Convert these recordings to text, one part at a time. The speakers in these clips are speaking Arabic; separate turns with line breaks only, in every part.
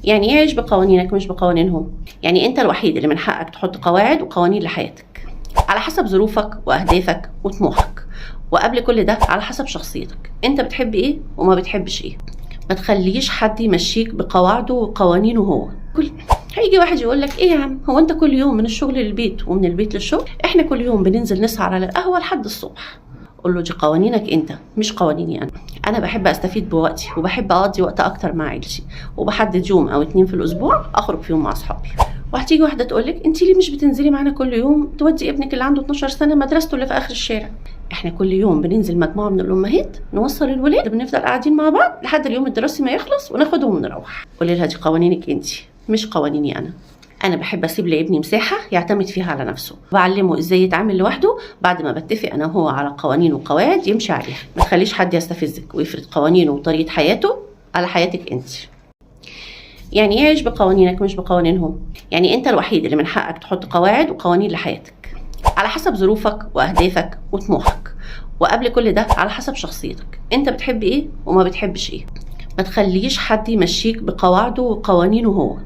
يعني ايه عيش بقوانينك مش بقوانينهم؟ يعني انت الوحيد اللي من حقك تحط قواعد وقوانين لحياتك على حسب ظروفك واهدافك وطموحك، وقبل كل ده على حسب شخصيتك، انت بتحب ايه وما بتحبش ايه. ما تخليش حد يمشيك بقواعده وقوانينه هو. هيجي واحد يقول لك ايه يا عم، هو انت كل يوم من الشغل للبيت ومن البيت للشغل؟ احنا كل يوم بننزل نسهر على القهوه لحد الصبح. قول له دي قوانينك انت مش قوانيني انا بحب استفيد بوقتي وبحب اقضي وقت اكتر مع عيلتي، وبحدد يوم او 2 في الاسبوع اخرج فيهم مع اصحابي. وهتيجي واحده تقول لك انت ليه مش بتنزلي معانا كل يوم تودي ابنك اللي عنده 12 سنه مدرسته اللي في اخر الشارع؟ احنا كل يوم بننزل مجموعه من الامهات نوصل الولاد، بنفضل قاعدين مع بعض لحد اليوم الدراسي ما يخلص وناخدهم ونروح. قولي لها دي قوانينك انت مش قوانيني انا بحب اسيب لابني مساحه يعتمد فيها على نفسه، بعلمه ازاي يتعامل لوحده بعد ما بتفق انا وهو على قوانين وقواعد يمشي عليها. ما تخليش حد يستفزك ويفرض قوانينه وطريقه حياته على حياتك انت. يعني ايه عيش بقوانينك مش بقوانينهم؟ يعني انت الوحيد اللي من حقك تحط قواعد وقوانين لحياتك على حسب ظروفك واهدافك وطموحك، وقبل كل ده على حسب شخصيتك، انت بتحب ايه وما بتحبش ايه. ما تخليش حد يمشيك بقواعده وقوانينه هو.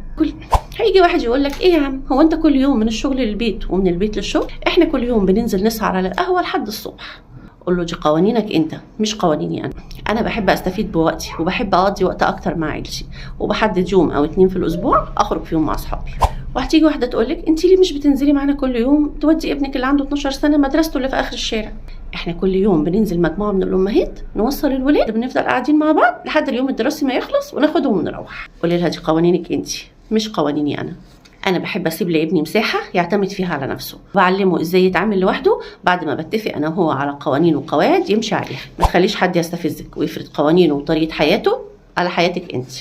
هيجي واحد يقول لك ايه يا عم، هو انت كل يوم من الشغل للبيت ومن البيت للشغل؟ احنا كل يوم بننزل نسهر على القهوه لحد الصبح. قول له دي قوانينك انت مش قوانيني انا بحب استفيد بوقتي وبحب اقضي وقت اكتر مع عيلتي، وبحدد يوم او 2 في الاسبوع اخرج فيهم مع اصحابي. وهتيجي واحده تقول لك انت ليه مش بتنزلي معانا كل يوم تودي ابنك اللي عنده 12 سنه مدرسته اللي في اخر الشارع؟ احنا كل يوم بننزل مجموعه من الامهات نوصل الولاد، بنفضل قاعدين مع بعض لحد اليوم الدراسي ما يخلص وناخدهم ونروح. قولي لها دي قوانينك انت مش قوانيني انا بحب اسيب لابني مساحه يعتمد فيها على نفسه، بعلمه ازاي يتعامل لوحده بعد ما بتفق انا وهو على قوانين وقواعد يمشي عليها. ما تخليش حد يستفزك ويفرض قوانينه وطريقه حياته على حياتك انت.